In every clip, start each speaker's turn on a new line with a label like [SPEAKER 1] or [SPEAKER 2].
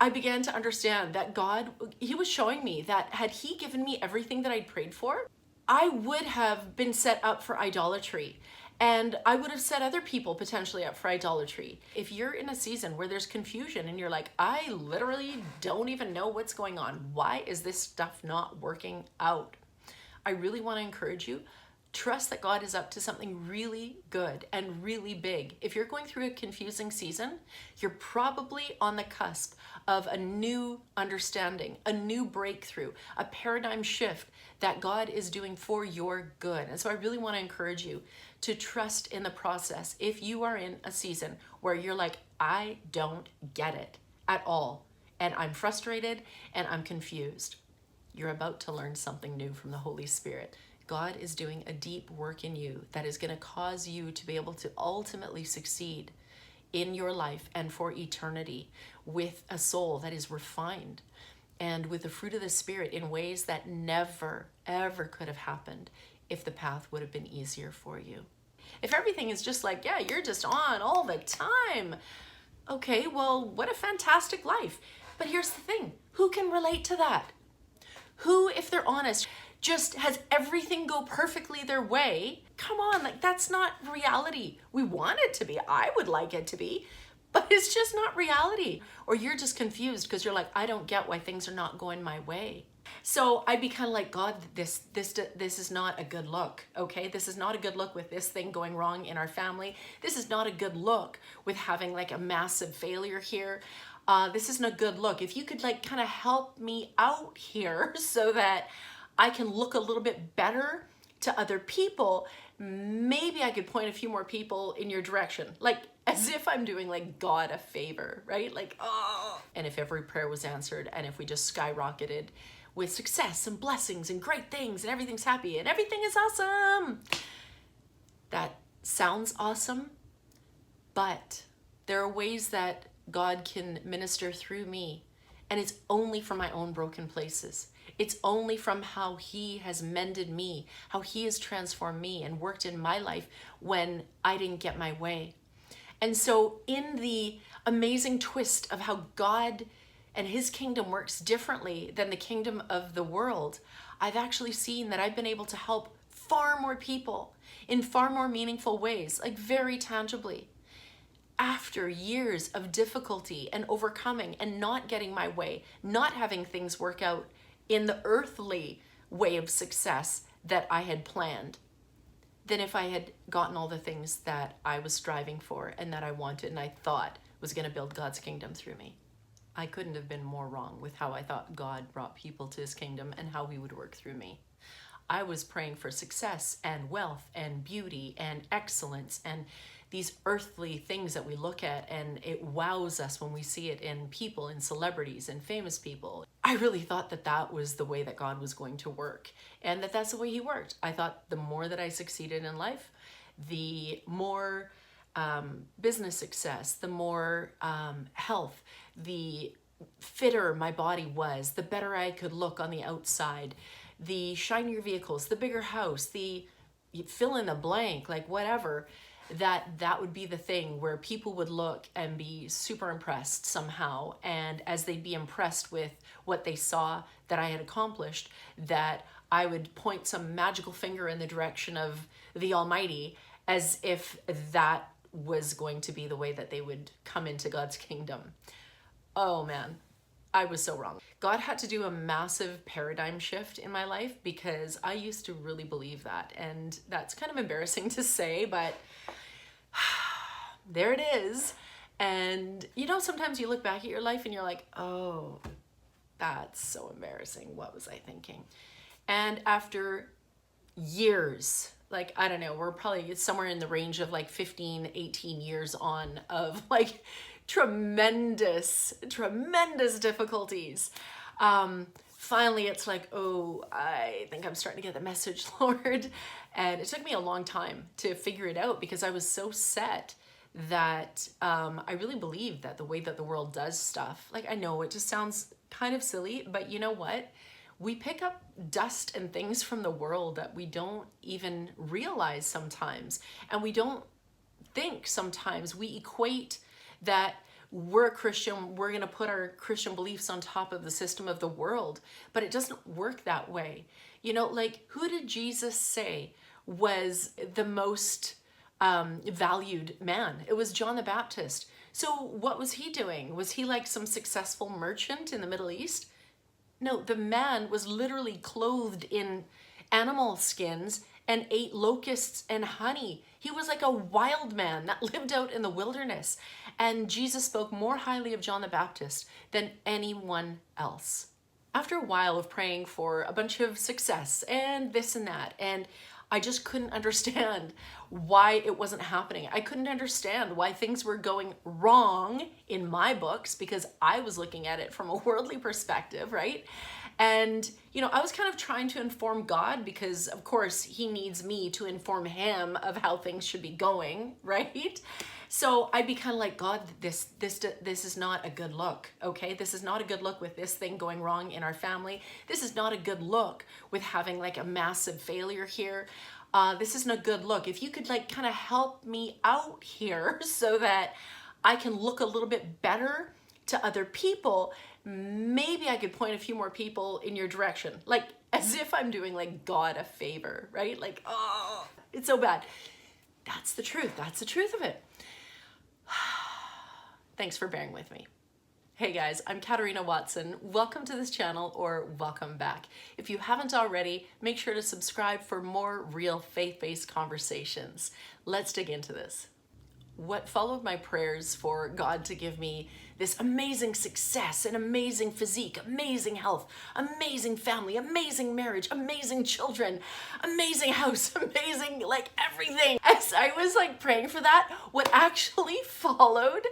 [SPEAKER 1] I began to understand that God, he was showing me that had he given me everything that I'd prayed for, I would have been set up for idolatry. And I would have set other people potentially up for idolatry. If you're in a season where there's confusion and you're like, I literally don't even know what's going on, why is this stuff not working out? I really want to encourage you, trust that God is up to something really good and really big. If you're going through a confusing season, you're probably on the cusp of a new understanding, a new breakthrough, a paradigm shift that God is doing for your good. And so I really want to encourage you to trust in the process. If you are in a season where you're like, I don't get it at all, and I'm frustrated and I'm confused, you're about to learn something new from the Holy Spirit. God is doing a deep work in you that is going to cause you to be able to ultimately succeed in your life and for eternity with a soul that is refined and with the fruit of the Spirit in ways that never, ever could have happened if the path would have been easier for you. If everything is just like, yeah, you're just on all the time, okay, well, what a fantastic life. But here's the thing, who can relate to that? Who, if they're honest, just has everything go perfectly their way? Come on, like that's not reality. We want it to be. I would like it to be, but it's just not reality. Or you're just confused because you're like, I don't get why things are not going my way. So I'd be kind of like, God, this is not a good look, okay? This is not a good look with this thing going wrong in our family. This is not a good look with having like a massive failure here. This isn't a good look. If you could like kind of help me out here so that I can look a little bit better to other people, maybe I could point a few more people in your direction. Like as if I'm doing like God a favor, right? Like, oh. And if every prayer was answered and if we just skyrocketed with success and blessings and great things and everything's happy and everything is awesome. That sounds awesome, but there are ways that God can minister through me, and it's only from my own broken places. It's only from how he has mended me, how he has transformed me and worked in my life when I didn't get my way. And so in the amazing twist of how God and his kingdom works differently than the kingdom of the world, I've actually seen that I've been able to help far more people in far more meaningful ways, like very tangibly. After years of difficulty and overcoming and not getting my way, not having things work out in the earthly way of success that I had planned, than if I had gotten all the things that I was striving for and that I wanted and I thought was going to build God's kingdom through me. I couldn't have been more wrong with how I thought God brought people to his kingdom and how he would work through me. I was praying for success and wealth and beauty and excellence and these earthly things that we look at, and it wows us when we see it in people, in celebrities and famous people. I really thought that that was the way that God was going to work and that that's the way he worked. I thought the more that I succeeded in life, the more business success, the more health, the fitter my body was, the better I could look on the outside, the shinier vehicles, the bigger house, the fill in the blank, like whatever, that would be the thing where people would look and be super impressed somehow. And as they'd be impressed with what they saw that I had accomplished, that I would point some magical finger in the direction of the Almighty as if that was going to be the way that they would come into God's kingdom. Oh man, I was so wrong. God had to do a massive paradigm shift in my life because I used to really believe that. And that's kind of embarrassing to say, but there it is. And you know, sometimes you look back at your life and you're like, oh, that's so embarrassing. What was I thinking? And after years, like, I don't know, we're probably somewhere in the range of like 15, 18 years on of like tremendous difficulties. Finally, it's like, oh, I think I'm starting to get the message, Lord. And it took me a long time to figure it out because I was so set that I really believed that the way that the world does stuff, like I know it just sounds kind of silly, but you know what? We pick up dust and things from the world that we don't even realize sometimes. And we don't think sometimes, we equate that we're a Christian, we're going to put our Christian beliefs on top of the system of the world. But it doesn't work that way. You know, like, who did Jesus say was the most valued man? It was John the Baptist. So what was he doing? Was he like some successful merchant in the Middle East? No, the man was literally clothed in animal skins and ate locusts and honey. He was like a wild man that lived out in the wilderness. And Jesus spoke more highly of John the Baptist than anyone else. After a while of praying for a bunch of success and this and that, and I just couldn't understand why it wasn't happening. I couldn't understand why things were going wrong in my books because I was looking at it from a worldly perspective, right? And, you know, I was kind of trying to inform God because, of course, he needs me to inform him of how things should be going, right? So I'd be kind of like, God, this is not a good look, okay? This is not a good look with this thing going wrong in our family. This is not a good look with having like a massive failure here. This isn't a good look. If you could like kind of help me out here so that I can look a little bit better to other people, maybe I could point a few more people in your direction. Like as if I'm doing like God a favor, right? Like, oh, it's so bad. That's the truth. That's the truth of it. Thanks for bearing with me. Hey guys, I'm Katarina Watson. Welcome to this channel, or welcome back. If you haven't already, make sure to subscribe for more real faith-based conversations. Let's dig into this. What followed my prayers for God to give me this amazing success, an amazing physique, amazing health, amazing family, amazing marriage, amazing children, amazing house, amazing like everything. As I was like praying for that, what actually followed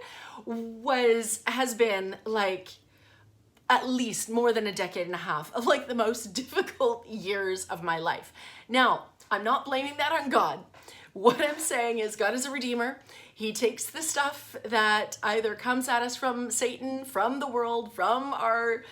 [SPEAKER 1] has been like at least more than a decade and a half of like the most difficult years of my life. Now, I'm not blaming that on God. What I'm saying is God is a redeemer. He takes the stuff that either comes at us from Satan, from the world, from our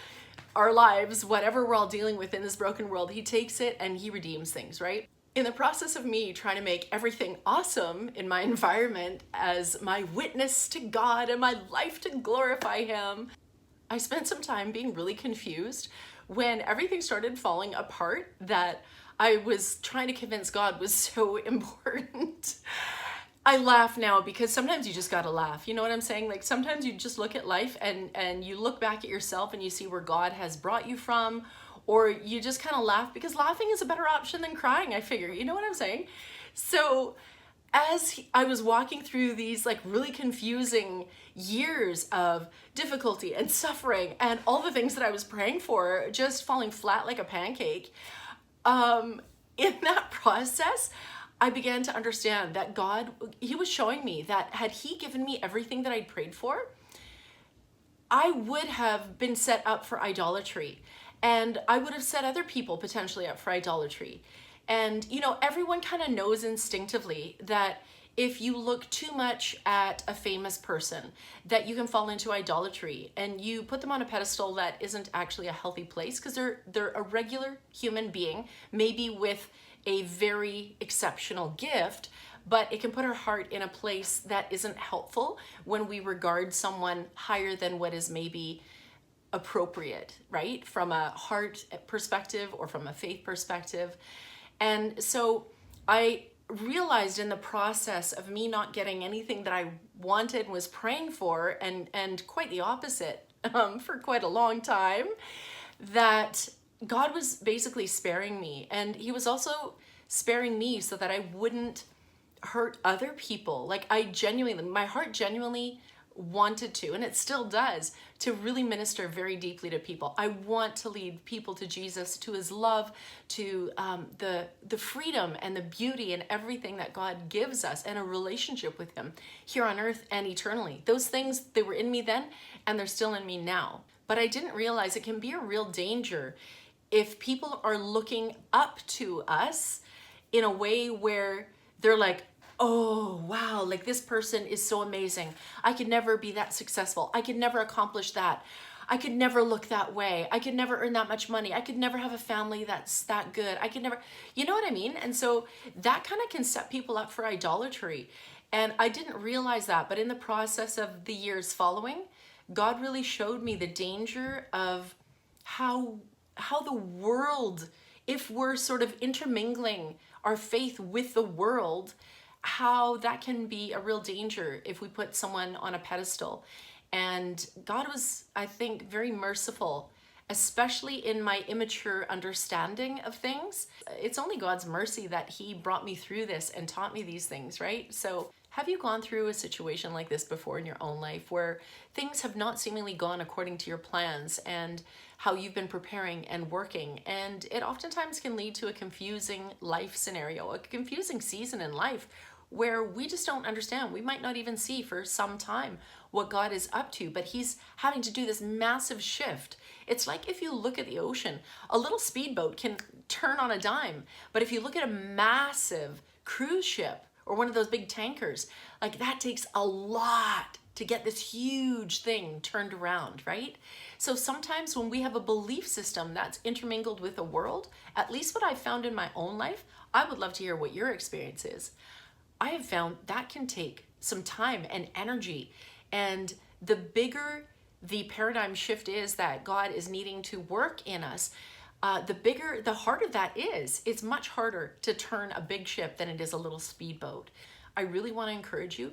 [SPEAKER 1] lives, whatever we're all dealing with in this broken world, he takes it and he redeems things, right? In the process of me trying to make everything awesome in my environment as my witness to God and my life to glorify him, I spent some time being really confused when everything started falling apart that I was trying to convince God was so important. I laugh now because sometimes you just gotta laugh. You know what I'm saying? Like sometimes you just look at life and you look back at yourself and you see where God has brought you from, or you just kind of laugh because laughing is a better option than crying, I figure. You know what I'm saying? So as I was walking through these like really confusing years of difficulty and suffering and all the things that I was praying for just falling flat like a pancake, in that process, I began to understand that God, he was showing me that had he given me everything that I'd prayed for, I would have been set up for idolatry. And I would have set other people potentially up for idolatry. And, you know, everyone kind of knows instinctively that if you look too much at a famous person, that you can fall into idolatry and you put them on a pedestal that isn't actually a healthy place because they're a regular human being, maybe with a very exceptional gift, but it can put our heart in a place that isn't helpful when we regard someone higher than what is maybe appropriate, right? From a heart perspective or from a faith perspective. And so I realized in the process of me not getting anything that I wanted and was praying for, and quite the opposite for quite a long time, that God was basically sparing me. And he was also sparing me so that I wouldn't hurt other people. Like my heart genuinely wanted to, and it still does, to really minister very deeply to people. I want to lead people to Jesus, to his love, to the freedom and the beauty and everything that God gives us, and a relationship with him here on earth and eternally. Those things, they were in me then and they're still in me now. But I didn't realize it can be a real danger if people are looking up to us in a way where they're like, oh, wow, like this person is so amazing. I could never be that successful. I could never accomplish that. I could never look that way. I could never earn that much money. I could never have a family that's that good. I could never, you know what I mean? And so that kind of can set people up for idolatry. And I didn't realize that, but in the process of the years following, God really showed me the danger of how the world, if we're sort of intermingling our faith with the world, how that can be a real danger if we put someone on a pedestal. And God was, I think, very merciful, especially in my immature understanding of things. It's only God's mercy that He brought me through this and taught me these things, right? So have you gone through a situation like this before in your own life where things have not seemingly gone according to your plans and how you've been preparing and working? And it oftentimes can lead to a confusing life scenario, a confusing season in life where we just don't understand. We might not even see for some time what God is up to, but He's having to do this massive shift. It's like if you look at the ocean, a little speedboat can turn on a dime, but if you look at a massive cruise ship or one of those big tankers, like that takes a lot to get this huge thing turned around, right? So sometimes when we have a belief system that's intermingled with the world, at least what I've found in my own life, I would love to hear what your experience is. I have found that can take some time and energy. And the bigger the paradigm shift is that God is needing to work in us, the harder that is. It's much harder to turn a big ship than it is a little speedboat. I really want to encourage you,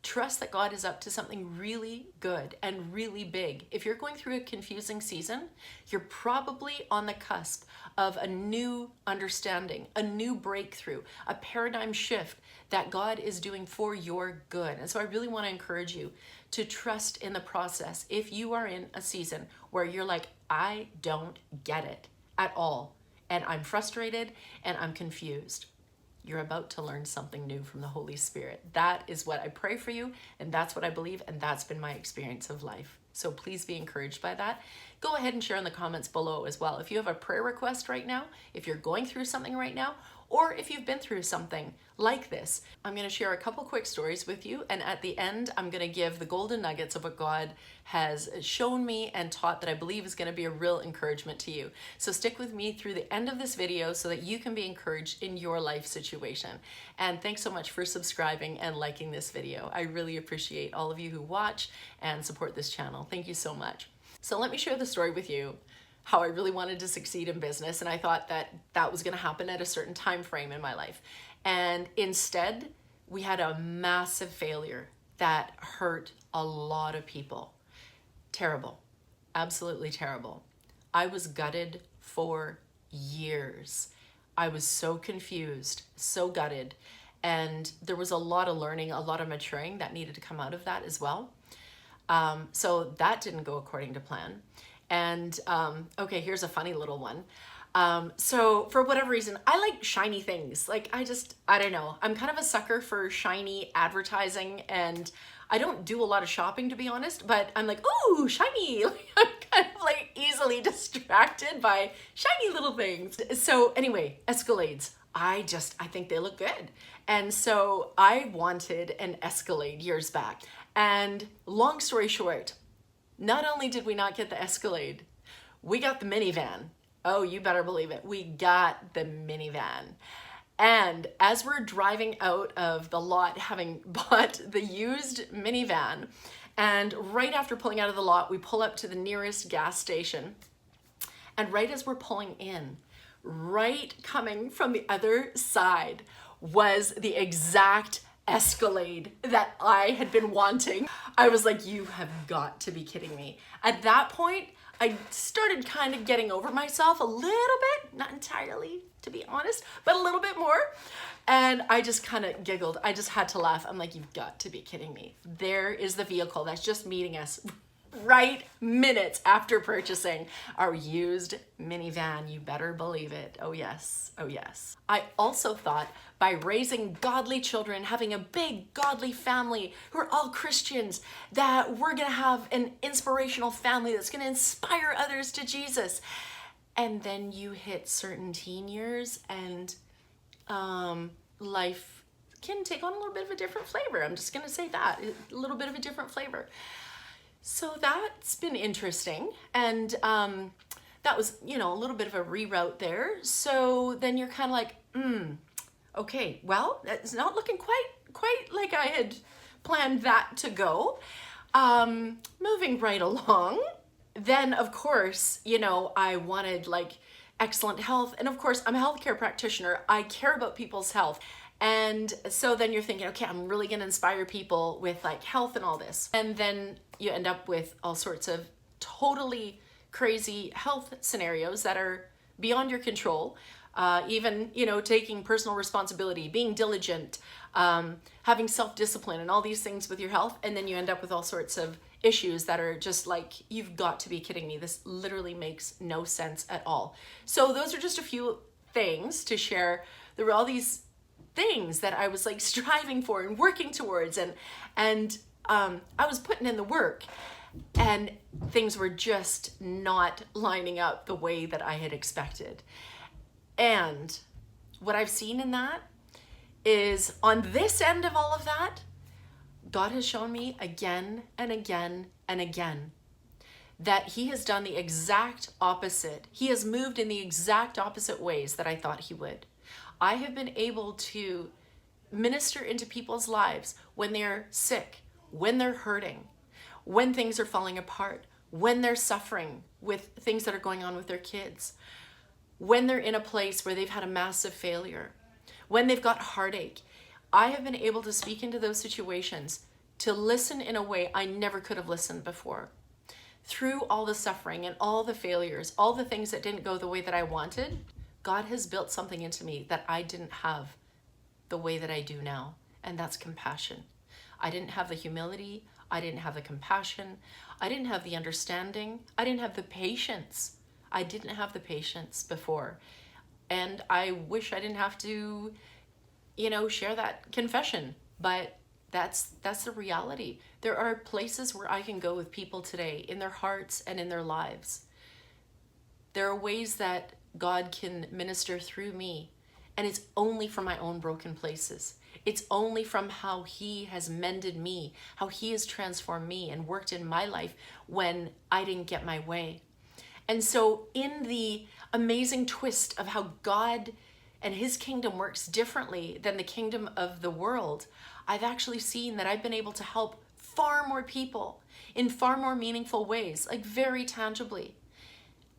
[SPEAKER 1] trust that God is up to something really good and really big. If you're going through a confusing season, you're probably on the cusp of a new understanding, a new breakthrough, a paradigm shift that God is doing for your good. And so I really want to encourage you to trust in the process. If you are in a season where you're like, I don't get it at all, and I'm frustrated and I'm confused, you're about to learn something new from the Holy Spirit. That is what I pray for you, and that's what I believe, and that's been my experience of life. So please be encouraged by that. Go ahead and share in the comments below as well. If you have a prayer request right now, if you're going through something right now, or if you've been through something like this, I'm going to share a couple quick stories with you. And at the end, I'm going to give the golden nuggets of what God has shown me and taught that I believe is going to be a real encouragement to you. So stick with me through the end of this video so that you can be encouraged in your life situation. And thanks so much for subscribing and liking this video. I really appreciate all of you who watch and support this channel. Thank you so much. So let me share the story with you, how I really wanted to succeed in business, and I thought that that was going to happen at a certain time frame in my life. And instead, we had a massive failure that hurt a lot of people. Terrible. Absolutely terrible. I was gutted for years. I was so confused, so gutted, and there was a lot of learning, a lot of maturing that needed to come out of that as well. So that didn't go according to plan. And okay, here's a funny little one. So for whatever reason, I like shiny things. Like I don't know. I'm kind of a sucker for shiny advertising, and I don't do a lot of shopping, to be honest, but I'm like, ooh, shiny. I'm kind of like easily distracted by shiny little things. So anyway, Escalades. I think they look good. And so I wanted an Escalade years back. And long story short, not only did we not get the Escalade, we got the minivan. Oh, you better believe it. We got the minivan. And as we're driving out of the lot, having bought the used minivan, and right after pulling out of the lot, we pull up to the nearest gas station. And right as we're pulling in, right coming from the other side was the exact Escalade that I had been wanting. I was like, you have got to be kidding me. At that point, I started kind of getting over myself a little bit, not entirely, to be honest, but a little bit more. And I just kind of giggled. I just had to laugh. I'm like, you've got to be kidding me. There is the vehicle that's just meeting us right minutes after purchasing our used minivan. You better believe it. Oh yes, oh yes. I also thought by raising godly children, having a big godly family who are all Christians, that we're gonna have an inspirational family that's gonna inspire others to Jesus. And then you hit certain teen years and life can take on a little bit of a different flavor. I'm just gonna say that, a little bit of a different flavor. So that's been interesting. And that was, a little bit of a reroute there. So then you're kind of like, okay, well, it's not looking quite like I had planned that to go. Moving right along, then of course, you know, I wanted like excellent health. And of course, I'm a healthcare practitioner. I care about people's health. And so then you're thinking, okay, I'm really going to inspire people with like health and all this. And then you end up with all sorts of totally crazy health scenarios that are beyond your control. Even, you know, taking personal responsibility, being diligent, having self-discipline and all these things with your health. And then you end up with all sorts of issues that are just like, you've got to be kidding me. This literally makes no sense at all. So those are just a few things to share. There were all these things that I was like striving for and working towards, and I was putting in the work, and things were just not lining up the way that I had expected. And what I've seen in that is, on this end of all of that, God has shown me again and again and again that he has done the exact opposite. He has moved in the exact opposite ways that I thought he would. I have been able to minister into people's lives when they're sick, when they're hurting, when things are falling apart, when they're suffering with things that are going on with their kids, when they're in a place where they've had a massive failure, when they've got heartache. I have been able to speak into those situations, to listen in a way I never could have listened before. Through all the suffering and all the failures, all the things that didn't go the way that I wanted, God has built something into me that I didn't have the way that I do now, and that's compassion. I didn't have the humility, I didn't have the compassion, I didn't have the understanding, I didn't have the patience. I didn't have the patience before. And I wish I didn't have to, you know, share that confession, but that's the reality. There are places where I can go with people today in their hearts and in their lives. There are ways that God can minister through me, and it's only from my own broken places. It's only from how he has mended me, how he has transformed me and worked in my life when I didn't get my way. And so in the amazing twist of how God and his kingdom works differently than the kingdom of the world, I've actually seen that I've been able to help far more people in far more meaningful ways, like very tangibly.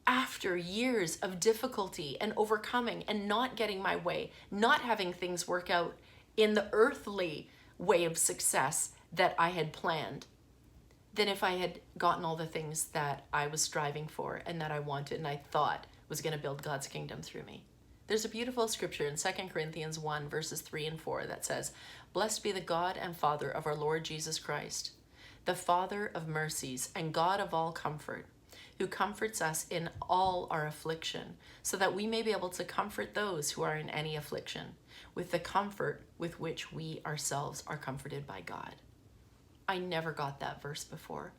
[SPEAKER 1] After years of difficulty and overcoming and not getting my way, not having things work out in the earthly way of success that I had planned, than if I had gotten all the things that I was striving for and that I wanted and I thought was going to build God's kingdom through me. There's a beautiful scripture in 2 Corinthians 1 verses 3 and 4 that says, "Blessed be the God and Father of our Lord Jesus Christ, the Father of mercies and God of all comfort, who comforts us in all our affliction, so that we may be able to comfort those who are in any affliction with the comfort with which we ourselves are comforted by God." I never got that verse before.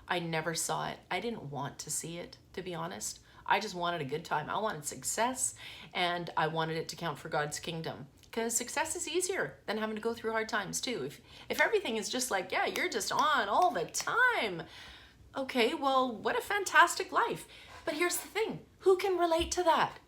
[SPEAKER 1] I never saw it. I didn't want to see it, to be honest. I just wanted a good time. I wanted success, and I wanted it to count for God's kingdom, because success is easier than having to go through hard times too. If everything is just like, yeah, you're just on all the time, okay, well, what a fantastic life. But here's the thing, who can relate to that?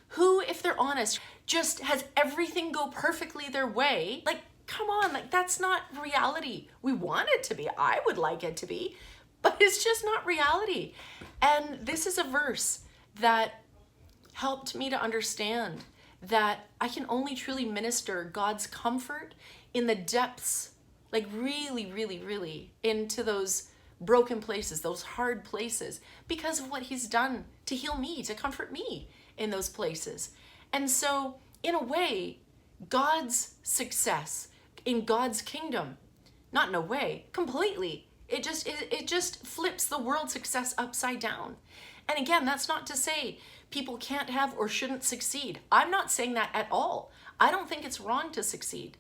[SPEAKER 1] Who, if they're honest, just has everything go perfectly their way? Like, come on, like that's not reality. We want it to be. I would like it to be, but it's just not reality. And this is a verse that helped me to understand that I can only truly minister God's comfort in the depths, like really, really, really into those broken places, those hard places, because of what he's done to heal me, to comfort me in those places. And so in a way, God's success in God's kingdom, not in a way, completely, it just flips the world's success upside down. And again, that's not to say people can't have or shouldn't succeed. I'm not saying that at all. I don't think it's wrong to succeed.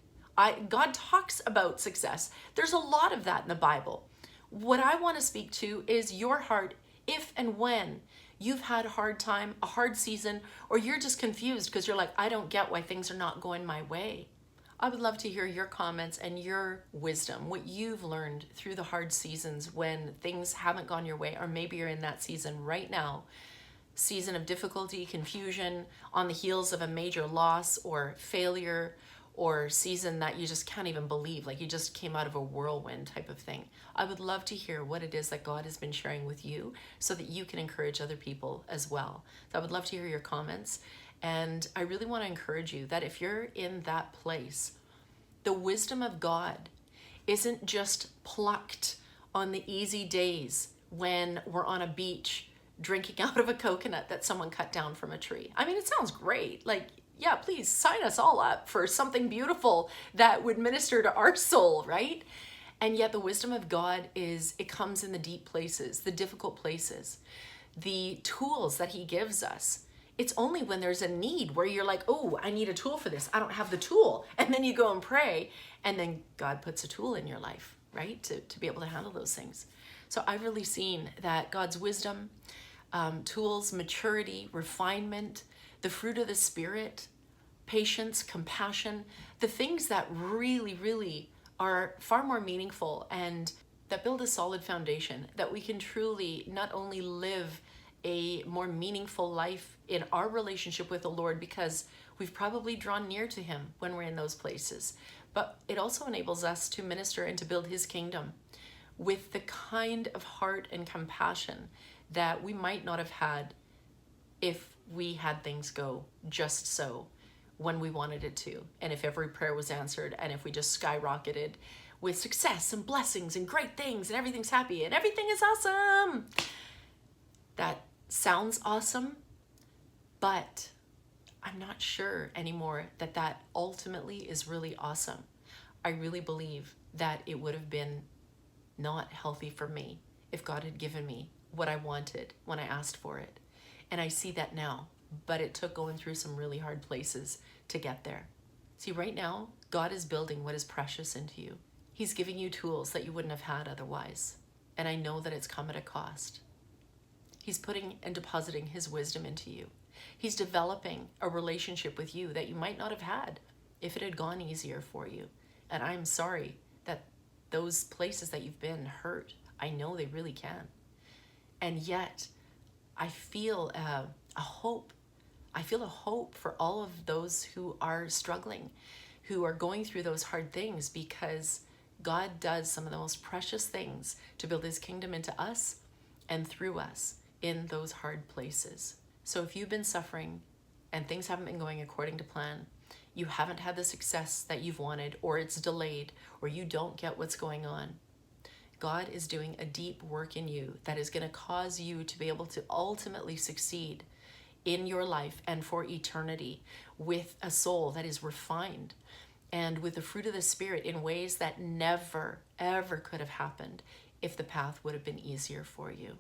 [SPEAKER 1] God talks about success. There's a lot of that in the Bible. What I want to speak to is your heart if and when you've had a hard time, a hard season, or you're just confused because you're like, I don't get why things are not going my way. I would love to hear your comments and your wisdom, what you've learned through the hard seasons when things haven't gone your way, or maybe you're in that season right now, season of difficulty, confusion, on the heels of a major loss or failure, or season that you just can't even believe, like you just came out of a whirlwind type of thing. I would love to hear what it is that God has been sharing with you so that you can encourage other people as well. So I would love to hear your comments. And I really want to encourage you that if you're in that place, the wisdom of God isn't just plucked on the easy days when we're on a beach drinking out of a coconut that someone cut down from a tree. I mean, it sounds great. Like, yeah, please sign us all up for something beautiful that would minister to our soul, right? And yet the wisdom of God it comes in the deep places, the difficult places, the tools that he gives us. It's only when there's a need where you're like, oh, I need a tool for this. I don't have the tool. And then you go and pray, and then God puts a tool in your life, right? To be able to handle those things. So I've really seen that God's wisdom, tools, maturity, refinement, the fruit of the Spirit, patience, compassion, the things that really, really are far more meaningful and that build a solid foundation, that we can truly not only live a more meaningful life in our relationship with the Lord because we've probably drawn near to him when we're in those places, but it also enables us to minister and to build his kingdom with the kind of heart and compassion that we might not have had if we had things go just so when we wanted it to, and if every prayer was answered, and if we just skyrocketed with success and blessings and great things and everything's happy and everything is awesome. That sounds awesome, but I'm not sure anymore that that ultimately is really awesome. I really believe that it would have been not healthy for me if God had given me what I wanted when I asked for it. And I see that now, but it took going through some really hard places to get there. See, right now, God is building what is precious into you. He's giving you tools that you wouldn't have had otherwise. And I know that it's come at a cost. He's putting and depositing his wisdom into you. He's developing a relationship with you that you might not have had if it had gone easier for you. And I'm sorry that those places that you've been hurt. I know they really can. And yet, I feel a hope. I feel a hope for all of those who are struggling, who are going through those hard things, because God does some of the most precious things to build his kingdom into us and through us in those hard places. So if you've been suffering and things haven't been going according to plan, you haven't had the success that you've wanted, or it's delayed, or you don't get what's going on, God is doing a deep work in you that is going to cause you to be able to ultimately succeed in your life and for eternity with a soul that is refined and with the fruit of the Spirit in ways that never, ever could have happened if the path would have been easier for you.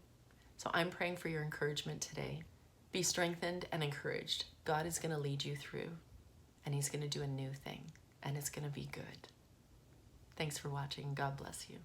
[SPEAKER 1] So I'm praying for your encouragement today. Be strengthened and encouraged. God is going to lead you through, and he's going to do a new thing, and it's going to be good. Thanks for watching. God bless you.